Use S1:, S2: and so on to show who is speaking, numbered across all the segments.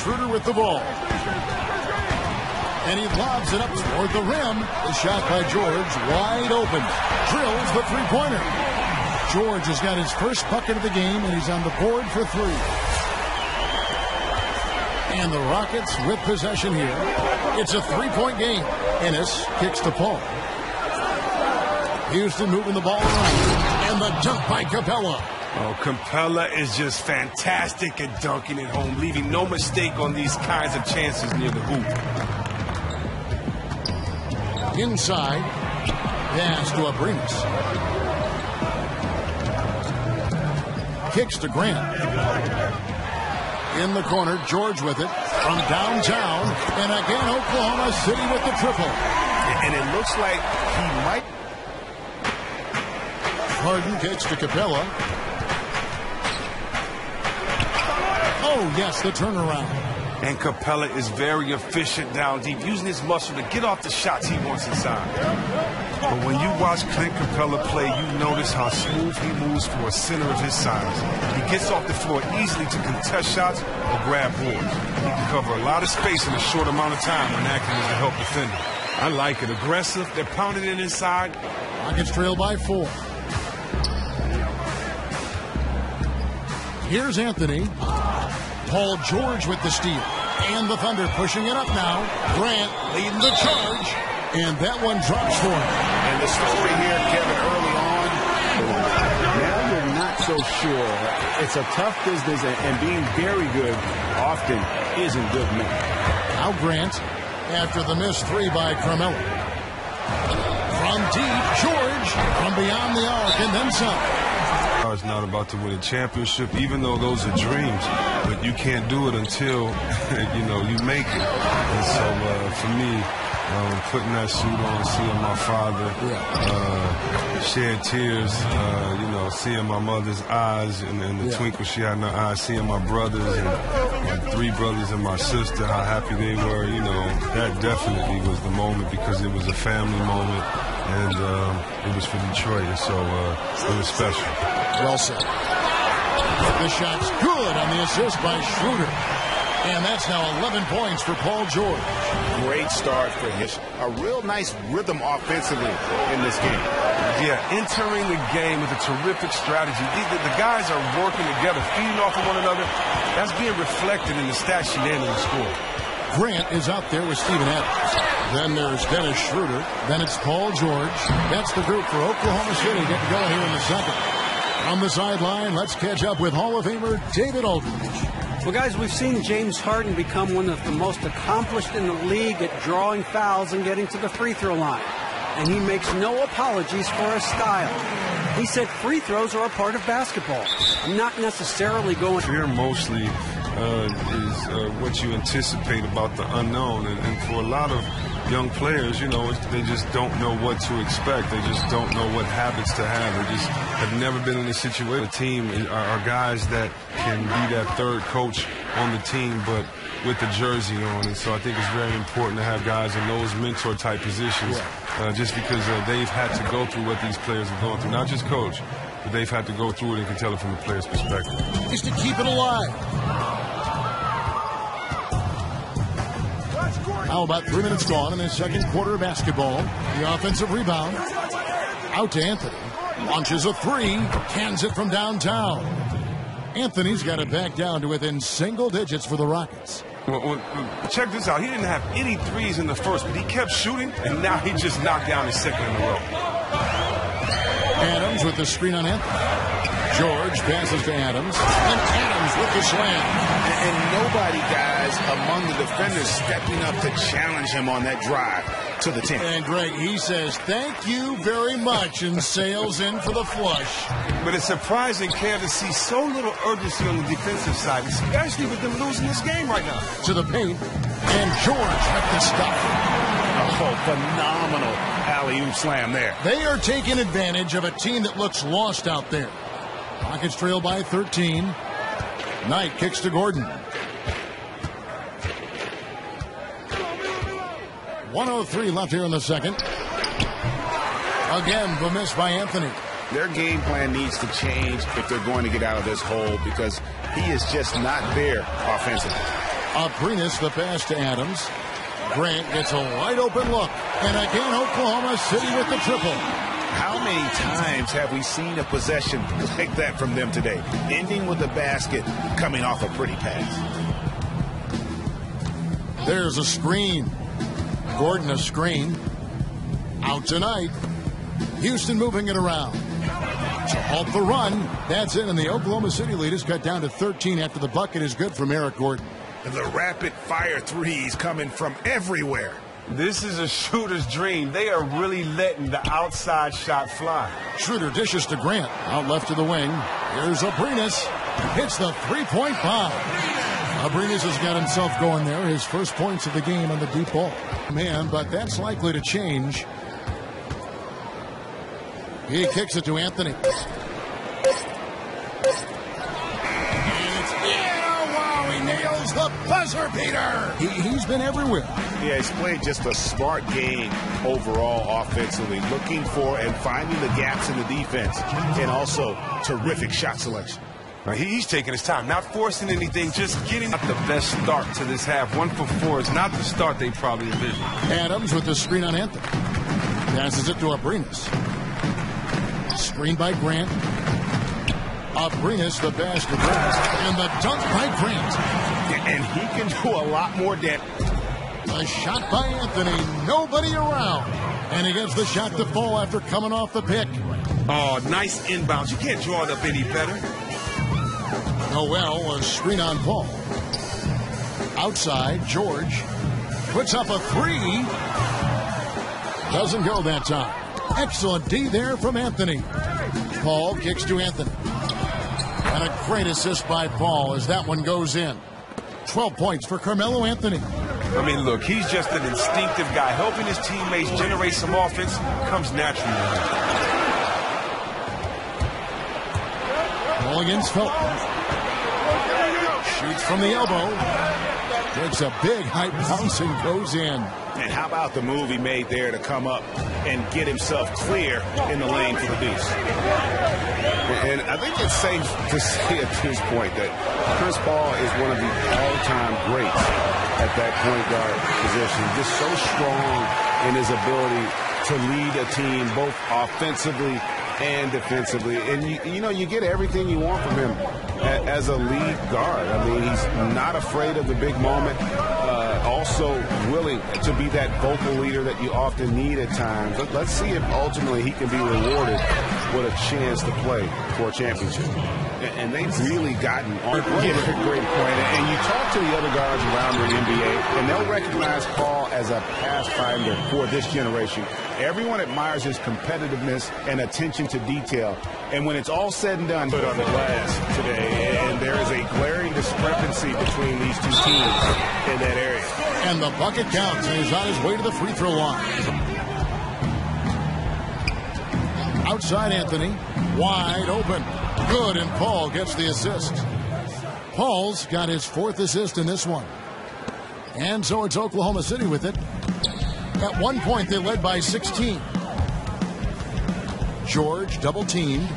S1: Schroeder with the ball. And he lobs it up toward the rim. The shot by George, wide open. Drills the three-pointer. George has got his first bucket of the game, and he's on the board for three. And the Rockets with possession here. It's a three-point game. Ennis kicks to Paul. Houston moving the ball around. And the dunk by Capella.
S2: Oh, Capella is just fantastic at dunking at home, leaving no mistake on these kinds of chances near the hoop.
S1: Inside. Pass to Abrinas. Kicks to Grant. In the corner, George with it. From downtown. And again, Oklahoma City with the triple.
S2: And it looks like he might.
S1: Harden kicks to Capella. Oh, yes, the turnaround.
S2: And Capella is very efficient down deep, using his muscle to get off the shots he wants inside. But when you watch Clint Capella play, you notice how smooth he moves for a center of his size. He gets off the floor easily to contest shots or grab boards. He can cover a lot of space in a short amount of time when acting as a help defender. I like it. Aggressive. They're pounding it inside.
S1: Rockets trail by 4. Here's Anthony. Paul George with the steal. And the Thunder pushing it up now. Grant leading the charge. And that one drops for him.
S3: And the story here, Kevin, early on.
S4: Now you're not so sure. It's a tough business, and being very good often isn't good enough.
S1: Now Grant after the missed three by Carmelo. From deep, George from beyond the arc and then some.
S2: It's not about to win a championship, even though those are dreams. But you can't do it until, you make it. And so for me, putting that suit on, seeing my father shed tears, seeing my mother's eyes and the twinkle she had in her eyes, seeing my brothers and my 3 brothers and my sister, how happy they were, that definitely was the moment because it was a family moment. And it was for Detroit, and so it was special.
S1: Well said. The shot's good on the assist by Schroeder. And that's now 11 points for Paul George.
S3: Great start for him. A real nice rhythm offensively in this game.
S2: Yeah, entering the game with a terrific strategy. The guys are working together, feeding off of one another. That's being reflected in the stat sheet and in the score.
S1: Grant is out there with Steven Adams. Then there's Dennis Schroeder. Then it's Paul George. That's the group for Oklahoma City getting going here in the second. On the sideline, let's catch up with Hall of Famer David Aldridge.
S5: Well, guys, we've seen James Harden become one of the most accomplished in the league at drawing fouls and getting to the free throw line. And he makes no apologies for his style. He said free throws are a part of basketball. I'm not necessarily going...
S2: Fear mostly is what you anticipate about the unknown. And for a lot of young players, they just don't know what to expect. They just don't know what habits to have. They just have never been in a situation. The team are guys that can be that third coach on the team, but with the jersey on. And so I think it's very important to have guys in those mentor-type positions, just because they've had to go through what these players have gone through. Not just coach, but they've had to go through it and can tell it from the player's perspective.
S1: Is to keep it alive. Now about 3 minutes gone in the second quarter of basketball. The offensive rebound. Out to Anthony. Launches a three. Cans it from downtown. Anthony's got it back down to within single digits for the Rockets.
S2: Well, check this out. He didn't have any threes in the first, but he kept shooting, and now he just knocked down his second in a row.
S1: Adams with the screen on Anthony. George passes to Adams, and Adams with the slam.
S3: And nobody, guys, among the defenders stepping up to challenge him on that drive to the 10.
S1: And Greg, he says, thank you very much, and sails in for the flush.
S2: But it's surprising, Kev, to see so little urgency on the defensive side, especially with them losing this game right now.
S1: To the paint, and George with the stop.
S3: Oh, phenomenal alley-oop slam there.
S1: They are taking advantage of a team that looks lost out there. Rockets trail by 13. Knight kicks to Gordon. 1:03 left here in the second. Again, the miss by Anthony.
S3: Their game plan needs to change if they're going to get out of this hole because he is just not there offensively.
S1: Abrinas the pass to Adams. Grant gets a wide open look. And again, Oklahoma City with the triple.
S3: How many times have we seen a possession like that from them today? Ending with a basket, coming off a pretty pass.
S1: There's a screen. Gordon a screen. Out tonight. Houston moving it around. To halt the run. That's it, and the Oklahoma City lead is cut down to 13 after the bucket is good from Eric Gordon.
S3: And the rapid-fire threes coming from everywhere.
S2: This is a shooter's dream. They are really letting the outside shot fly.
S1: Schroeder dishes to Grant. Out left to the wing. Here's Abrinas. Hits the three-point bomb. Abrinas has got himself going there. His first points of the game on the deep ball. Man, but that's likely to change. He kicks it to Anthony. He nails the buzzer beater. He's been everywhere.
S3: Yeah, he's played just a smart game overall offensively, looking for and finding the gaps in the defense, and also terrific shot selection.
S2: He's taking his time, not forcing anything, just getting the best start to this half. 1 for 4 is not the start they probably envisioned.
S1: Adams with the screen on Anthony. Passes it to Abrinas. Screen by Grant. Abrinas the basket. And the dunk by Grant.
S3: And he can do a lot more damage.
S1: A shot by Anthony. Nobody around. And he gets the shot to fall after coming off the pick.
S2: Oh, nice inbounds. You can't draw it up any better.
S1: Noel, a screen on Paul. Outside, George puts up a three. Doesn't go that time. Excellent D there from Anthony. Paul kicks to Anthony. And a great assist by Paul as that one goes in. 12 points for Carmelo Anthony.
S2: I mean, look, he's just an instinctive guy. Helping his teammates generate some offense comes naturally.
S1: Ball against Felton. Shoots from the elbow. Takes a big high bounce and goes in.
S3: And how about the move he made there to come up and get himself clear in the lane for the deuce? And I think it's safe to say at this point that Chris Paul is one of the all-time greats at that point guard position. Just so strong in his ability to lead a team both offensively and defensively. And, you know, you get everything you want from him as a lead guard. I mean, he's not afraid of the big moment. Also willing to be that vocal leader that you often need at times. Let's see if ultimately he can be rewarded with a chance to play for a championship. And they've really gotten on. Yeah, great point. And you talk to the other guards around the NBA, and they'll recognize Paul as a pathfinder for this generation. Everyone admires his competitiveness and attention to detail. And when it's all said and done, put on the glass today, and there is a glaring discrepancy between these two teams in that area.
S1: And the bucket counts, and he's on his way to the free throw line. Outside Anthony, wide open. Good, and Paul gets the assist. Paul's got his 4th assist in this one. And so it's Oklahoma City with it. At one point, they led by 16. George double-teamed.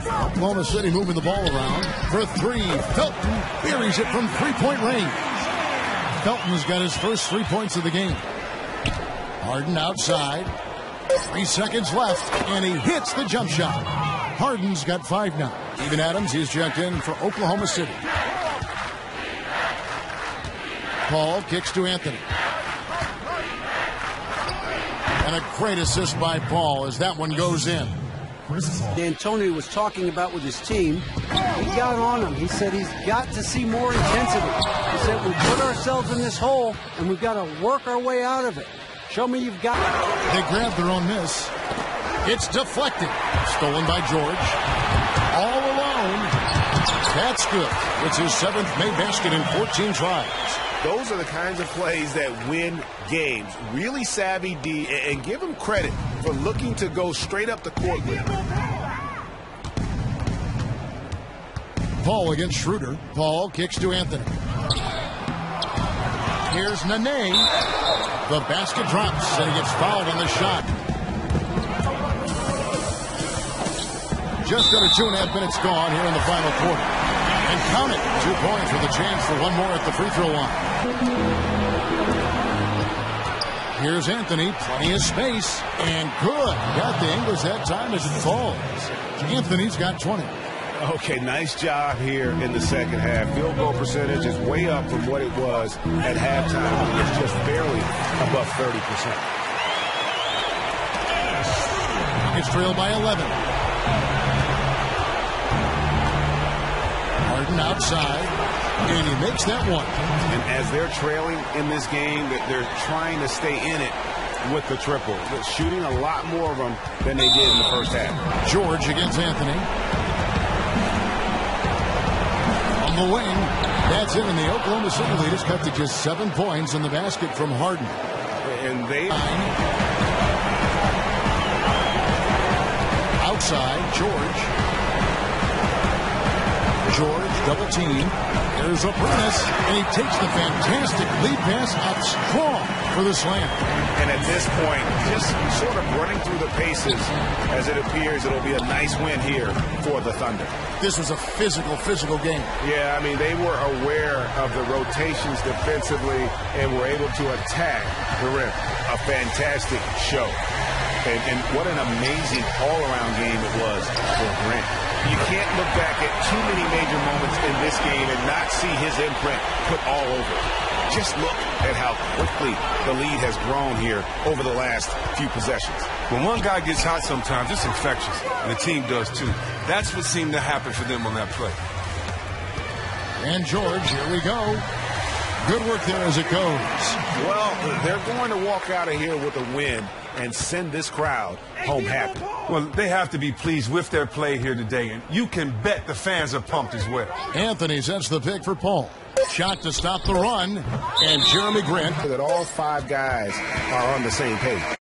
S1: Oklahoma City moving the ball around. For three, Felton buries it from three-point range. Felton's got his first 3 points of the game. Harden outside. 3 seconds left, and he hits the jump shot. Harden's got 5 now. Even Adams, he's checked in for Oklahoma City. Paul kicks to Anthony. And a great assist by Paul as that one goes in.
S5: D'Antoni was talking about with his team. He got on him. He said he's got to see more intensity. He said we put ourselves in this hole and we've got to work our way out of it. Show me you've got it.
S1: They grab their own miss. It's deflected. Stolen by George. All alone. That's good. It's his 7th made basket in 14 tries.
S3: Those are the kinds of plays that win games. Really savvy D, and give him credit for looking to go straight up the court with it.
S1: Paul against Schroeder. Paul kicks to Anthony. Here's Nene. The basket drops, and he gets fouled on the shot. Just under 2.5 minutes gone here in the final quarter. And count it. 2 points with a chance for one more at the free throw line. Here's Anthony. Plenty of space. And good. Got the English that time as it falls. Anthony's got 20.
S3: Okay, nice job here in the second half. Field goal percentage is way up from what it was at halftime. It's just barely above 30%.
S1: It's trailed by 11. Harden outside, and he makes that one.
S3: And as they're trailing in this game, they're trying to stay in it with the triple. They're shooting a lot more of them than they did in the first half.
S1: George against Anthony. On the wing, that's it, and the Oklahoma City lead is cut to just 7 points in the basket from Harden.
S3: And they...
S1: Outside, George, double team. There's Abrines, and he takes the fantastic lead pass up strong for the slam.
S3: And at this point, just sort of running through the paces, as it appears it'll be a nice win here for the Thunder.
S1: This was a physical game.
S3: Yeah, I mean, they were aware of the rotations defensively and were able to attack the rim. A fantastic show. And what an amazing all-around game it was for Grant. You can't look back at too many major moments in this game and not see his imprint put all over it. Just look at how quickly the lead has grown here over the last few possessions.
S2: When one guy gets hot sometimes, it's infectious, and the team does too. That's what seemed to happen for them on that play.
S1: And George, here we go. Good work there as it goes.
S3: Well, they're going to walk out of here with a win and send this crowd home happy.
S2: Well, they have to be pleased with their play here today, and you can bet the fans are pumped as well.
S1: Anthony sets the pick for Paul. Shot to stop the run, and Jeremy Grant.
S3: That all 5 guys are on the same page.